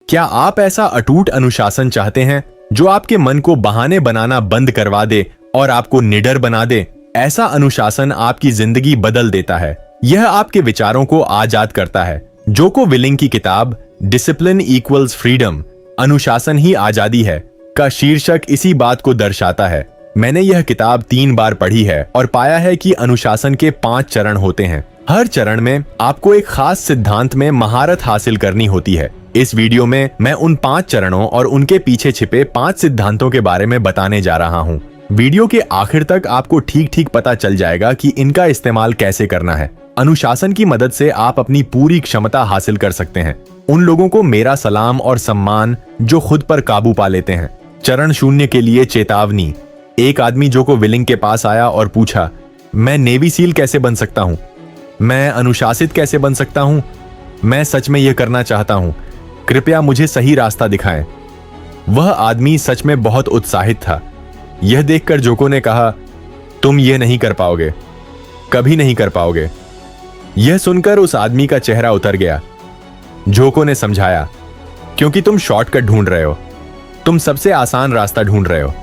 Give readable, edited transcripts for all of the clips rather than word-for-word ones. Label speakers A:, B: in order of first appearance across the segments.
A: क्या आप ऐसा अटूट अनुशासन चाहते हैं जो आपके मन को बहाने बनाना बंद करवा दे और आपको निडर बना दे? ऐसा अनुशासन आपकी जिंदगी बदल देता है। यह आपके विचारों को आजाद करता है। जोको विलिंग की किताब डिसिप्लिन इक्वल्स फ्रीडम, अनुशासन ही आजादी है का शीर्षक इसी बात को दर्शाता है। मैंने यह किताब 3 बार पढ़ी है और पाया है कि अनुशासन के 5 चरण होते हैं। हर चरण में आपको एक खास सिद्धांत में महारत हासिल करनी होती है। इस वीडियो में मैं उन 5 चरणों और उनके पीछे छिपे 5 सिद्धांतों के बारे में बताने जा रहा हूँ। वीडियो के आखिर तक आपको ठीक ठीक पता चल जाएगा कि इनका इस्तेमाल कैसे करना है। अनुशासन की मदद से आप अपनी पूरी क्षमता हासिल कर सकते हैं। उन लोगों को मेरा सलाम और सम्मान जो खुद पर काबू पा लेते हैं। चरण 0 के लिए चेतावनी। एक आदमी जोको विलिंग के पास आया और पूछा, मैं नेवी सील कैसे बन सकता हूँ? मैं अनुशासित कैसे बन सकता हूँ? मैं सच में यह करना चाहता हूँ, कृपया मुझे सही रास्ता दिखाएं। वह आदमी सच में बहुत उत्साहित था। यह देखकर जोको ने कहा, तुम यह नहीं कर पाओगे, कभी नहीं कर पाओगे। यह सुनकर उस आदमी का चेहरा उतर गया। जोको ने समझाया, क्योंकि तुम शॉर्टकट ढूंढ रहे हो, तुम सबसे आसान रास्ता ढूंढ रहे हो।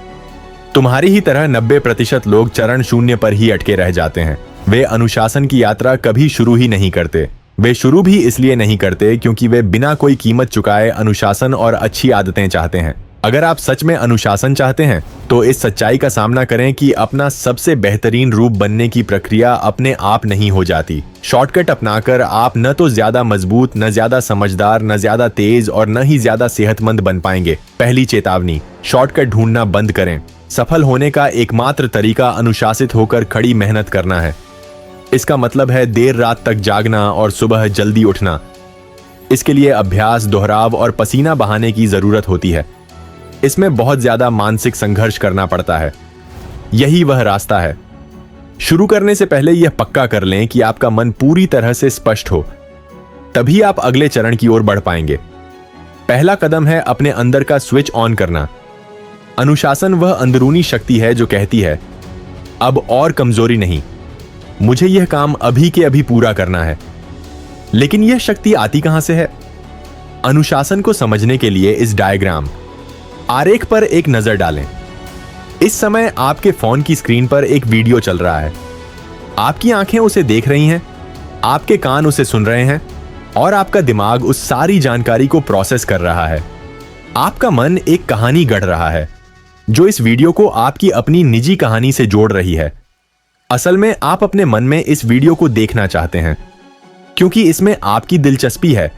A: तुम्हारी ही तरह 90% लोग चरण 0 पर ही अटके रह जाते हैं। वे अनुशासन की यात्रा कभी शुरू ही नहीं करते। वे शुरू भी इसलिए नहीं करते क्योंकि वे बिना कोई कीमत चुकाए अनुशासन और अच्छी आदतें चाहते हैं। अगर आप सच में अनुशासन चाहते हैं तो इस सच्चाई का सामना करें कि अपना सबसे बेहतरीन रूप बनने की प्रक्रिया अपने आप नहीं हो जाती। शॉर्टकट अपनाकर आप न तो ज्यादा मजबूत, न ज्यादा समझदार, न ज्यादा तेज और न ही ज्यादा सेहतमंद बन पाएंगे। पहली चेतावनी, शॉर्टकट ढूंढना बंद करें। सफल होने का एकमात्र तरीका अनुशासित होकर कड़ी मेहनत करना है। इसका मतलब है देर रात तक जागना और सुबह जल्दी उठना। इसके लिए अभ्यास, दोहराव और पसीना बहाने की जरूरत होती है। इसमें बहुत ज्यादा मानसिक संघर्ष करना पड़ता है। यही वह रास्ता है। शुरू करने से पहले यह पक्का कर लें कि आपका मन पूरी तरह से स्पष्ट हो, तभी आप अगले चरण की ओर बढ़ पाएंगे। पहला कदम है अपने अंदर का स्विच ऑन करना। अनुशासन वह अंदरूनी शक्ति है जो कहती है, अब और कमजोरी नहीं, मुझे यह काम अभी के अभी पूरा करना है। लेकिन यह शक्ति आती कहां से है? अनुशासन को समझने के लिए इस डायग्राम आरेख पर एक नजर डालें। इस समय आपके फोन की स्क्रीन पर एक वीडियो चल रहा है। आपकी आंखें उसे देख रही हैं, आपके कान उसे सुन रहे हैं और आपका दिमाग उस सारी जानकारी को प्रोसेस कर रहा है। आपका मन एक कहानी गढ़ रहा है जो इस वीडियो को आपकी अपनी निजी कहानी से जोड़ रही है। असल में आप अपने मन में इस वीडियो को देखना चाहते हैं क्योंकि इसमें आपकी दिलचस्पी है,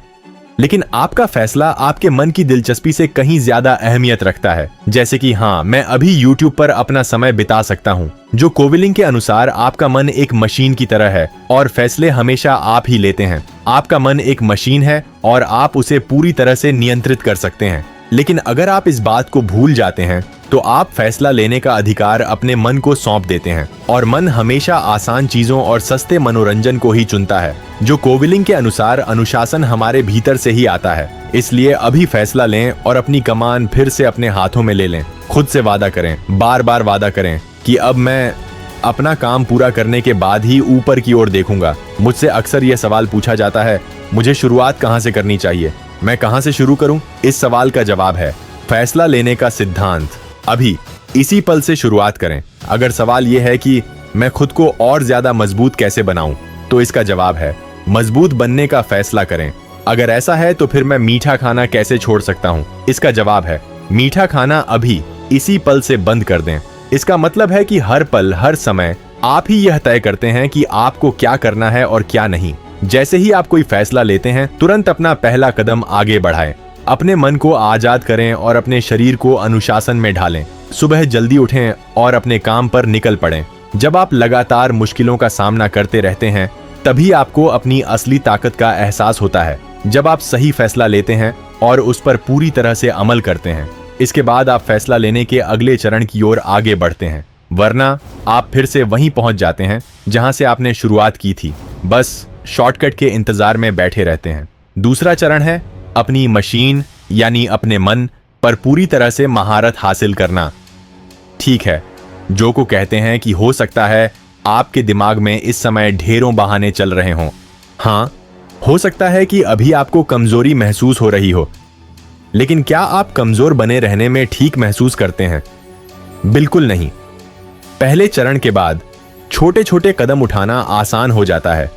A: लेकिन आपका फैसला आपके मन की दिलचस्पी से कहीं ज्यादा अहमियत रखता है। जैसे कि हाँ, मैं अभी YouTube पर अपना समय बिता सकता हूँ। जो कोविलिंग के अनुसार आपका मन एक मशीन की तरह है और फैसले हमेशा आप ही लेते हैं। आपका मन एक मशीन है और आप उसे पूरी तरह से नियंत्रित कर सकते हैं। लेकिन अगर आप इस बात को भूल जाते हैं तो आप फैसला लेने का अधिकार अपने मन को सौंप देते हैं और मन हमेशा आसान चीजों और सस्ते मनोरंजन को ही चुनता है। जो कोविलिंग के अनुसार अनुशासन हमारे भीतर से ही आता है। इसलिए अभी फैसला लें और अपनी कमान फिर से अपने हाथों में ले लें। खुद से वादा करें, बार बार वादा करें कि अब मैं अपना काम पूरा करने के बाद ही ऊपर की ओर देखूंगा। मुझसे अक्सर यह सवाल पूछा जाता है, मुझे शुरुआत कहां से करनी चाहिए, मैं कहां से शुरू करूं? इस सवाल का जवाब है फैसला लेने का सिद्धांत। अभी इसी पल से शुरुआत करें। अगर सवाल यह है कि मैं खुद को और ज्यादा मजबूत कैसे बनाऊं, तो इसका जवाब है मजबूत बनने का फैसला करें। अगर ऐसा है तो फिर मैं मीठा खाना कैसे छोड़ सकता हूं? इसका जवाब है मीठा खाना अभी इसी पल से बंद कर दें। इसका मतलब है कि हर पल, हर समय आप ही यह तय करते हैं कि आपको क्या करना है और क्या नहीं। जैसे ही आप कोई फैसला लेते हैं, तुरंत अपना पहला कदम आगे बढ़ाएं। अपने मन को आजाद करें और अपने शरीर को अनुशासन में ढालें। सुबह जल्दी उठें और अपने काम पर निकल पड़ें। जब आप लगातार मुश्किलों का सामना करते रहते हैं, तभी आपको अपनी असली ताकत का एहसास होता है। जब आप सही फैसला लेते हैं और उस पर पूरी तरह से अमल करते हैं, इसके बाद आप फैसला लेने के अगले चरण की ओर आगे बढ़ते हैं। वरना आप फिर से वहीं पहुंच जाते हैं जहां से आपने शुरुआत की थी, बस शॉर्टकट के इंतजार में बैठे रहते हैं। दूसरा चरण है अपनी मशीन यानी अपने मन पर पूरी तरह से महारत हासिल करना। ठीक है, जो को कहते हैं कि हो सकता है आपके दिमाग में इस समय ढेरों बहाने चल रहे हों। हाँ, हो सकता है कि अभी आपको कमजोरी महसूस हो रही हो, लेकिन क्या आप कमजोर बने रहने में ठीक महसूस करते हैं? बिल्कुल नहीं। पहले चरण के बाद छोटे छोटे कदम उठाना आसान हो जाता है।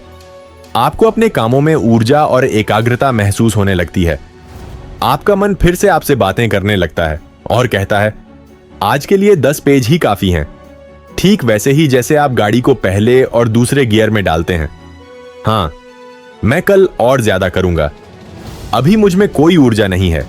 A: आपको अपने कामों में ऊर्जा और एकाग्रता महसूस होने लगती है। आपका मन फिर से आपसे बातें करने लगता है और कहता है, आज के लिए 10 पेज ही काफी हैं। ठीक वैसे ही जैसे आप गाड़ी को पहले और दूसरे गियर में डालते हैं। हाँ, मैं कल और ज्यादा करूंगा, अभी मुझ में कोई ऊर्जा नहीं है।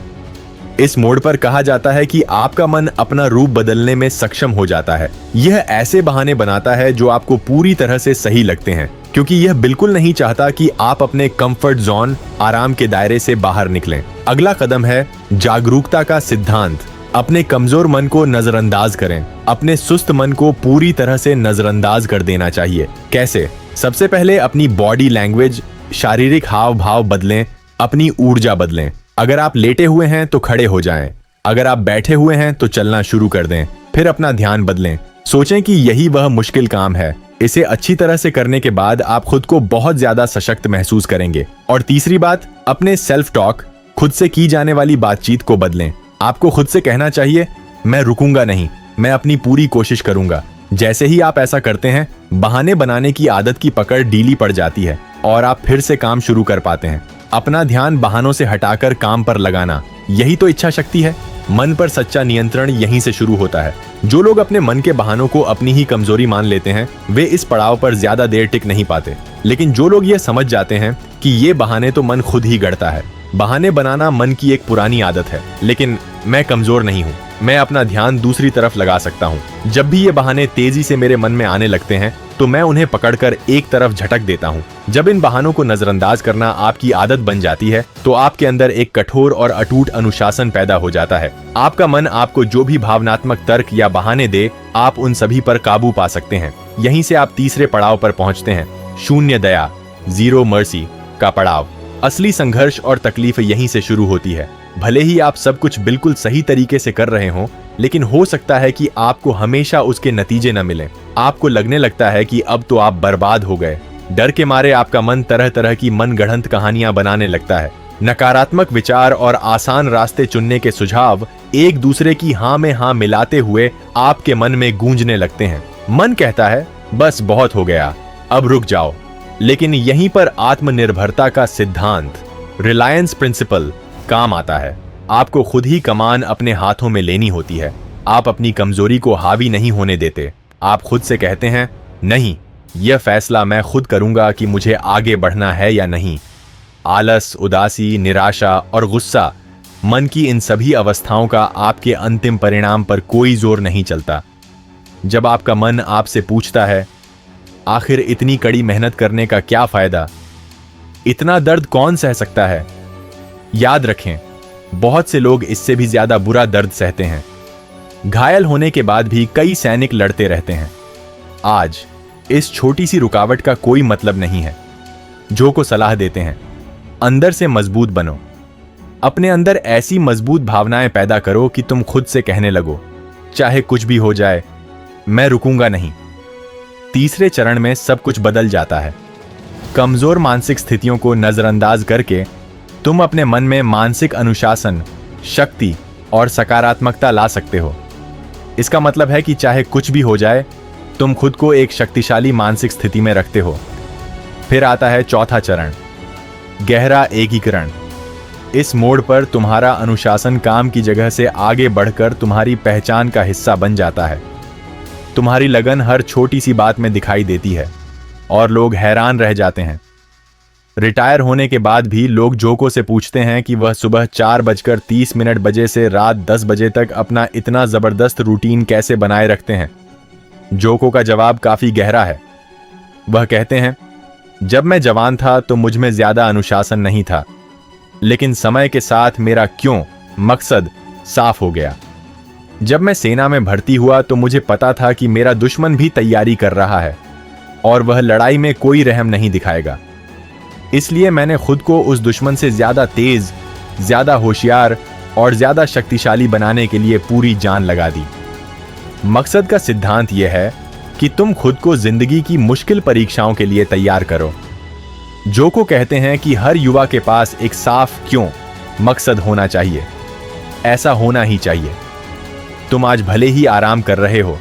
A: इस मोड़ पर कहा जाता है कि आपका मन अपना रूप बदलने में सक्षम हो जाता है। यह ऐसे बहाने बनाता है जो आपको पूरी तरह से सही लगते हैं, क्योंकि यह बिल्कुल नहीं चाहता कि आप अपने कंफर्ट जोन, आराम के दायरे से बाहर निकलें। अगला कदम है जागरूकता का सिद्धांत। अपने कमजोर मन को नजरअंदाज करें। अपने सुस्त मन को पूरी तरह से नजरअंदाज कर देना चाहिए। कैसे? सबसे पहले अपनी बॉडी लैंग्वेज, शारीरिक हाव भाव बदलें, अपनी ऊर्जा बदलें। अगर आप लेटे हुए हैं तो खड़े हो जाएं। अगर आप बैठे हुए हैं तो चलना शुरू कर दें। फिर अपना ध्यान बदलें। सोचें कि यही वह मुश्किल काम है। इसे अच्छी तरह से करने के बाद आप खुद को बहुत ज्यादा सशक्त महसूस करेंगे। और तीसरी बात, अपने सेल्फ टॉक, खुद से की जाने वाली बातचीत को बदलें। आपको खुद से कहना चाहिए, मैं रुकूंगा नहीं, मैं अपनी पूरी कोशिश करूंगा। जैसे ही आप ऐसा करते हैं, बहाने बनाने की आदत की पकड़ ढीली पड़ जाती है और आप फिर से काम शुरू कर पाते हैं। अपना ध्यान बहानों से हटाकर काम पर लगाना, यही तो इच्छा शक्ति है। मन पर सच्चा नियंत्रण यहीं से शुरू होता है। जो लोग अपने मन के बहानों को अपनी ही कमजोरी मान लेते हैं, वे इस पड़ाव पर ज्यादा देर टिक नहीं पाते। लेकिन जो लोग ये समझ जाते हैं कि ये बहाने तो मन खुद ही गढ़ता है। बहाने बनाना मन की एक पुरानी आदत है, लेकिन मैं कमजोर नहीं हूँ, मैं अपना ध्यान दूसरी तरफ लगा सकता हूँ। जब भी ये बहाने तेजी से मेरे मन में आने लगते हैं तो मैं उन्हें पकड़कर एक तरफ झटक देता हूँ। जब इन बहानों को नजरअंदाज करना आपकी आदत बन जाती है तो आपके अंदर एक कठोर और अटूट अनुशासन पैदा हो जाता है। आपका मन आपको जो भी भावनात्मक तर्क या बहाने दे, आप उन सभी पर काबू पा सकते हैं। यहीं से आप तीसरे पड़ाव पर पहुंचते हैं, शून्य दया, जीरो मर्सी का पड़ाव। असली संघर्ष और तकलीफ यहीं से शुरू होती है। भले ही आप सब कुछ बिल्कुल सही तरीके से कर रहे हो, लेकिन हो सकता है कि आपको हमेशा उसके नतीजे न मिलें। आपको लगने लगता है कि अब तो आप बर्बाद हो गए। डर के मारे आपका मन तरह तरह की मनगढ़ंत कहानियां बनाने लगता है। नकारात्मक विचार और आसान रास्ते चुनने के सुझाव एक दूसरे की हाँ में हाँ मिलाते हुए आपके मन में गूंजने लगते हैं। मन कहता है, बस बहुत हो गया, अब रुक जाओ। लेकिन यहीं पर आत्मनिर्भरता का सिद्धांत, रिलायंस प्रिंसिपल, काम आता है। आपको खुद ही कमान अपने हाथों में लेनी होती है। आप अपनी कमजोरी को हावी नहीं होने देते। आप खुद से कहते हैं, नहीं, यह फैसला मैं खुद करूंगा कि मुझे आगे बढ़ना है या नहीं। आलस, उदासी, निराशा और गुस्सा, मन की इन सभी अवस्थाओं का आपके अंतिम परिणाम पर कोई जोर नहीं चलता। जब आपका मन आपसे पूछता है, आखिर इतनी कड़ी मेहनत करने का क्या फायदा, इतना दर्द कौन सह सकता है? याद रखें, बहुत से लोग इससे भी ज्यादा बुरा दर्द सहते हैं। घायल होने के बाद भी कई सैनिक लड़ते रहते हैं। आज इस छोटी सी रुकावट का कोई मतलब नहीं है। जो को सलाह देते हैं, अंदर से मजबूत बनो। अपने अंदर ऐसी मजबूत भावनाएं पैदा करो कि तुम खुद से कहने लगो, चाहे कुछ भी हो जाए, मैं रुकूंगा नहीं। तीसरे चरण में सब कुछ बदल जाता है। कमजोर मानसिक स्थितियों को नजरअंदाज करके तुम अपने मन में मानसिक अनुशासन, शक्ति और सकारात्मकता ला सकते हो। इसका मतलब है कि चाहे कुछ भी हो जाए, तुम खुद को एक शक्तिशाली मानसिक स्थिति में रखते हो। फिर आता है चौथा चरण, गहरा एकीकरण। इस मोड़ पर तुम्हारा अनुशासन काम की जगह से आगे बढ़कर तुम्हारी पहचान का हिस्सा बन जाता है। तुम्हारी लगन हर छोटी सी बात में दिखाई देती है और लोग हैरान रह जाते हैं। रिटायर होने के बाद भी लोग जोको से पूछते हैं कि वह सुबह 4:30 बजे से रात 10 बजे तक अपना इतना जबरदस्त रूटीन कैसे बनाए रखते हैं। जोको का जवाब काफी गहरा है। वह कहते हैं, जब मैं जवान था तो मुझ में ज्यादा अनुशासन नहीं था, लेकिन समय के साथ मेरा क्यों, मकसद साफ हो गया। जब मैं सेना में भर्ती हुआ तो मुझे पता था कि मेरा दुश्मन भी तैयारी कर रहा है और वह लड़ाई में कोई रहम नहीं दिखाएगा। इसलिए मैंने खुद को उस दुश्मन से ज्यादा तेज, ज्यादा होशियार और ज्यादा शक्तिशाली बनाने के लिए पूरी जान लगा दी। मकसद का सिद्धांत यह है कि तुम खुद को जिंदगी की मुश्किल परीक्षाओं के लिए तैयार करो। जोको कहते हैं कि हर युवा के पास एक साफ क्यों, मकसद होना चाहिए। ऐसा होना ही चाहिए। तुम आज भले ही आराम कर रहे हो,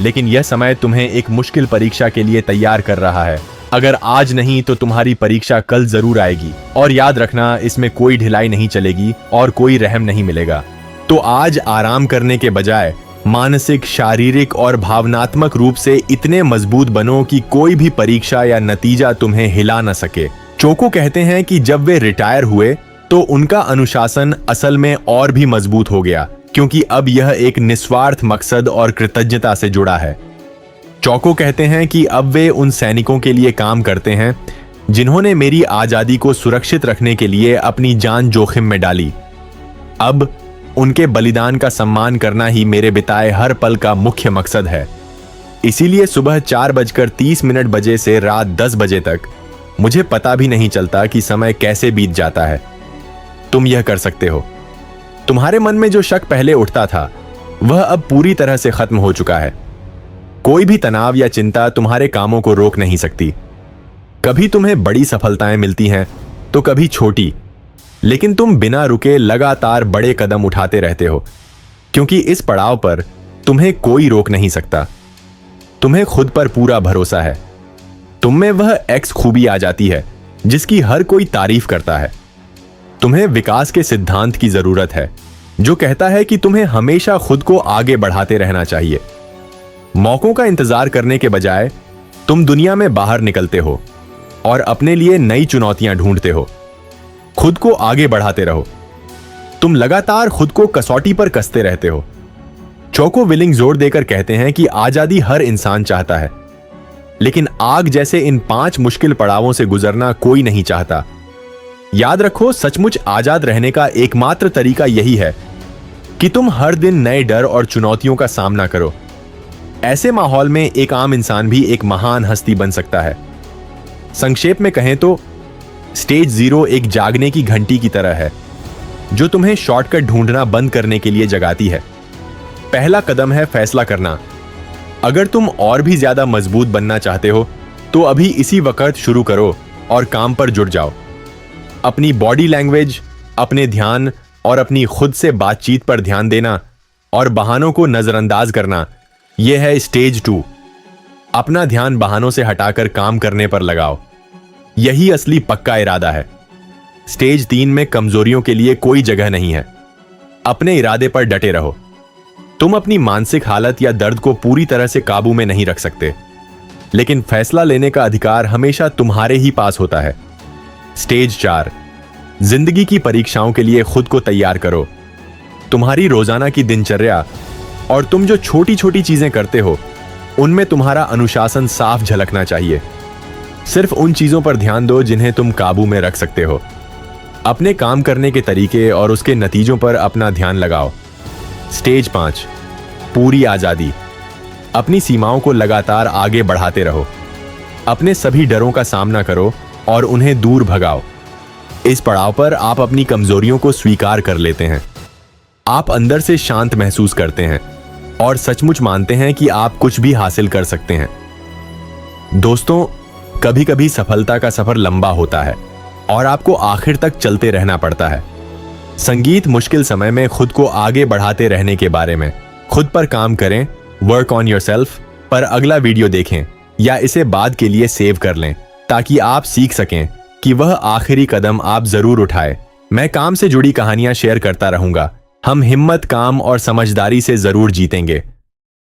A: लेकिन यह समय तुम्हें एक मुश्किल परीक्षा के लिए तैयार कर रहा है। अगर आज नहीं तो तुम्हारी परीक्षा कल जरूर आएगी, और याद रखना, इसमें कोई ढिलाई नहीं चलेगी और कोई रहम नहीं मिलेगा। तो आज आराम करने के बजाय मानसिक, शारीरिक और भावनात्मक रूप से इतने मजबूत बनो कि कोई भी परीक्षा या नतीजा तुम्हें हिला न सके। चोको कहते हैं कि जब वे रिटायर हुए तो उनका अनुशासन असल में और भी मजबूत हो गया, क्योंकि अब यह एक निस्वार्थ मकसद और कृतज्ञता से जुड़ा है। चोको कहते हैं कि अब वे उन सैनिकों के लिए काम करते हैं जिन्होंने मेरी आजादी को सुरक्षित रखने के लिए अपनी जान जोखिम में डाली। अब उनके बलिदान का सम्मान करना ही मेरे बिताए हर पल का मुख्य मकसद है। इसीलिए सुबह 4:30 बजे से रात 10 बजे तक मुझे पता भी नहीं चलता कि समय कैसे बीत जाता है। तुम यह कर सकते हो। तुम्हारे मन में जो शक पहले उठता था वह अब पूरी तरह से खत्म हो चुका है। कोई भी तनाव या चिंता तुम्हारे कामों को रोक नहीं सकती। कभी तुम्हें बड़ी सफलताएं मिलती हैं तो कभी छोटी, लेकिन तुम बिना रुके लगातार बड़े कदम उठाते रहते हो, क्योंकि इस पड़ाव पर तुम्हें कोई रोक नहीं सकता। तुम्हें खुद पर पूरा भरोसा है। तुम में वह एक्स खूबी आ जाती है जिसकी हर कोई तारीफ करता है। तुम्हें विकास के सिद्धांत की जरूरत है जो कहता है कि तुम्हें हमेशा खुद को आगे बढ़ाते रहना चाहिए। मौकों का इंतजार करने के बजाय तुम दुनिया में बाहर निकलते हो और अपने लिए नई चुनौतियां ढूंढते हो। खुद को आगे बढ़ाते रहो। तुम लगातार खुद को कसौटी पर कसते रहते हो। चोको विलिंग जोर देकर कहते हैं कि आजादी हर इंसान चाहता है, लेकिन आग जैसे इन 5 मुश्किल पड़ावों से गुजरना कोई नहीं चाहता। याद रखो, सचमुच आजाद रहने का एकमात्र तरीका यही है कि तुम हर दिन नए डर और चुनौतियों का सामना करो। ऐसे माहौल में एक आम इंसान भी एक महान हस्ती बन सकता है। संक्षेप में कहें तो स्टेज 0 एक जागने की घंटी की तरह है जो तुम्हें शॉर्टकट ढूंढना बंद करने के लिए जगाती है। पहला कदम है फैसला करना। अगर तुम और भी ज्यादा मजबूत बनना चाहते हो तो अभी इसी वक्त शुरू करो और काम पर जुट जाओ। अपनी बॉडी लैंग्वेज, अपने ध्यान और अपनी खुद से बातचीत पर ध्यान देना और बहानों को नजरअंदाज करना, यह है स्टेज 2। अपना ध्यान बहानों से हटाकर काम करने पर लगाओ। यही असली पक्का इरादा है। स्टेज 3 में कमजोरियों के लिए कोई जगह नहीं है। अपने इरादे पर डटे रहो। तुम अपनी मानसिक हालत या दर्द को पूरी तरह से काबू में नहीं रख सकते, लेकिन फैसला लेने का अधिकार हमेशा तुम्हारे ही पास होता है। स्टेज 4 जिंदगी की परीक्षाओं के लिए खुद को तैयार करो। तुम्हारी रोजाना की दिनचर्या और तुम जो छोटी छोटी चीजें करते हो उनमें तुम्हारा अनुशासन साफ झलकना चाहिए। सिर्फ उन चीजों पर ध्यान दो जिन्हें तुम काबू में रख सकते हो। अपने काम करने के तरीके और उसके नतीजों पर अपना ध्यान लगाओ। स्टेज 5 पूरी आजादी। अपनी सीमाओं को लगातार आगे बढ़ाते रहो। अपने सभी डरों का सामना करो और उन्हें दूर भगाओ। इस पड़ाव पर आप अपनी कमजोरियों को स्वीकार कर लेते हैं। आप अंदर से शांत महसूस करते हैं और सचमुच मानते हैं कि आप कुछ भी हासिल कर सकते हैं। दोस्तों, कभी कभी सफलता का सफर लंबा होता है और आपको आखिर तक चलते रहना पड़ता है। संगीत मुश्किल समय में खुद को आगे बढ़ाते रहने के बारे में। खुद पर काम करें, वर्क ऑन योरसेल्फ पर अगला वीडियो देखें या इसे बाद के लिए सेव कर लें ताकि आप सीख सकें कि वह आखिरी कदम आप जरूर उठाएं। मैं काम से जुड़ी कहानियां शेयर करता रहूंगा। हम हिम्मत, काम और समझदारी से जरूर जीतेंगे।